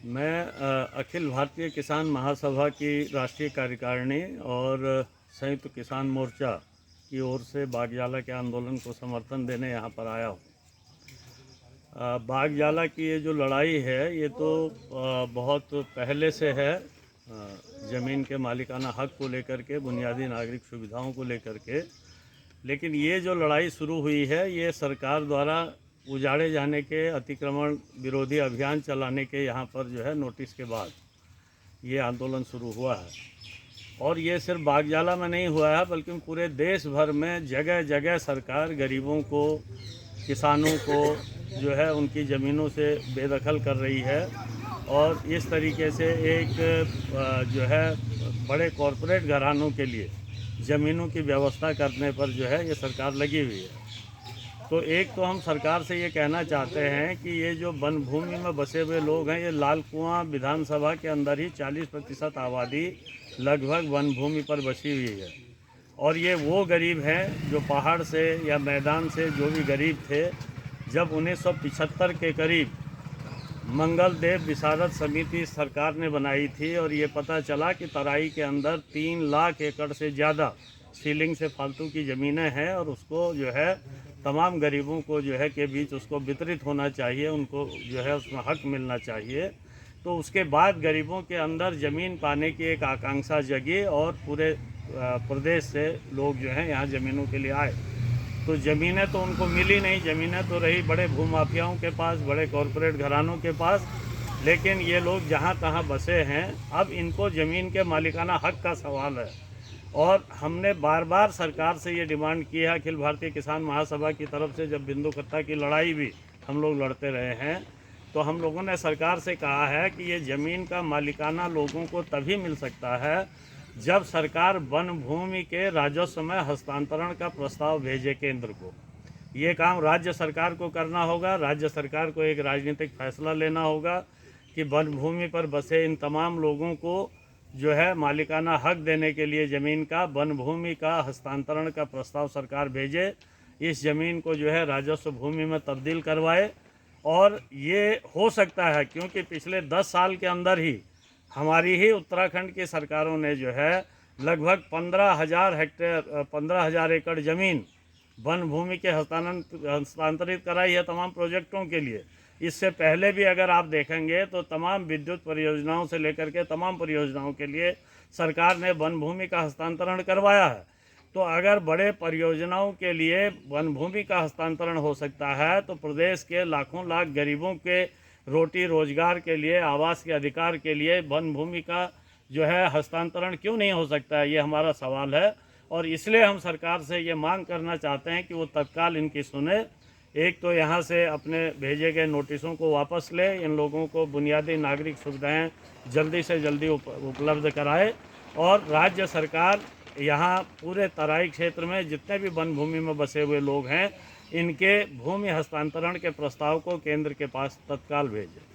मैं अखिल भारतीय किसान महासभा की राष्ट्रीय कार्यकारिणी और संयुक्त किसान मोर्चा की ओर से बागजाला के आंदोलन को समर्थन देने यहाँ पर आया हूँ। बागजाला की ये जो लड़ाई है ये तो बहुत पहले से है। ज़मीन के मालिकाना हक को लेकर के, बुनियादी नागरिक सुविधाओं को लेकर के, लेकिन ये जो लड़ाई शुरू हुई है ये सरकार द्वारा उजाड़े जाने के, अतिक्रमण विरोधी अभियान चलाने के यहाँ पर जो है नोटिस के बाद ये आंदोलन शुरू हुआ है। और ये सिर्फ बागजाला में नहीं हुआ है बल्कि पूरे देश भर में जगह जगह सरकार गरीबों को, किसानों को जो है उनकी ज़मीनों से बेदखल कर रही है। और इस तरीके से एक जो है बड़े कॉरपोरेट घरानों के लिए ज़मीनों की व्यवस्था करने पर जो है ये सरकार लगी हुई है। तो एक तो हम सरकार से ये कहना चाहते हैं कि ये जो वन भूमि में बसे हुए लोग हैं, ये लाल कुआं विधानसभा के अंदर ही 40% आबादी लगभग वन भूमि पर बसी हुई है। और ये वो गरीब हैं जो पहाड़ से या मैदान से जो भी गरीब थे, जब 1975 के करीब मंगल देव विसारद समिति सरकार ने बनाई थी और ये पता चला कि तराई के अंदर 3 लाख एकड़ से ज़्यादा सीलिंग से फालतू की ज़मीनें हैं और उसको जो है तमाम गरीबों को जो है के बीच उसको वितरित होना चाहिए, उनको जो है उसमें हक मिलना चाहिए। तो उसके बाद गरीबों के अंदर ज़मीन पाने की एक आकांक्षा जगी और पूरे प्रदेश से लोग जो हैं यहाँ ज़मीनों के लिए आए। तो ज़मीनें तो उनको मिली नहीं, ज़मीनें तो रही बड़े भूमाफियाओं के पास, बड़े कॉरपोरेट घरानों के पास। लेकिन ये लोग जहाँ तहाँ बसे हैं, अब इनको ज़मीन के मालिकाना हक का सवाल है। और हमने बार बार सरकार से ये डिमांड की है, अखिल भारतीय किसान महासभा की तरफ से जब बिंदु कट्टा की लड़ाई भी हम लोग लड़ते रहे हैं, तो हम लोगों ने सरकार से कहा है कि ये ज़मीन का मालिकाना लोगों को तभी मिल सकता है जब सरकार वन भूमि के राजस्व में हस्तांतरण का प्रस्ताव भेजे केंद्र को। ये काम राज्य सरकार को करना होगा। राज्य सरकार को एक राजनीतिक फैसला लेना होगा कि वन भूमि पर बसे इन तमाम लोगों को जो है मालिकाना हक देने के लिए ज़मीन का, वन भूमि का हस्तांतरण का प्रस्ताव सरकार भेजे। इस ज़मीन को जो है राजस्व भूमि में तब्दील करवाए। और ये हो सकता है क्योंकि पिछले 10 साल के अंदर ही हमारी ही उत्तराखंड की सरकारों ने जो है लगभग 15,000 एकड़ ज़मीन वन भूमि के हस्तांतरित कराई है तमाम प्रोजेक्टों के लिए। इससे पहले भी अगर आप देखेंगे तो तमाम विद्युत परियोजनाओं से लेकर के तमाम परियोजनाओं के लिए सरकार ने वन भूमि का हस्तांतरण करवाया है। तो अगर बड़े परियोजनाओं के लिए वन भूमि का हस्तांतरण हो सकता है तो प्रदेश के लाखों लाख गरीबों के रोटी रोजगार के लिए, आवास के अधिकार के लिए वन भूमि का जो है हस्तांतरण क्यों नहीं हो सकता है, ये हमारा सवाल है। और इसलिए हम सरकार से ये मांग करना चाहते हैं कि वो तत्काल इनकी सुने। एक तो यहाँ से अपने भेजे गए नोटिसों को वापस ले, इन लोगों को बुनियादी नागरिक सुविधाएं जल्दी से जल्दी उपलब्ध कराए। और राज्य सरकार यहाँ पूरे तराई क्षेत्र में जितने भी वन भूमि में बसे हुए लोग हैं, इनके भूमि हस्तांतरण के प्रस्ताव को केंद्र के पास तत्काल भेजें।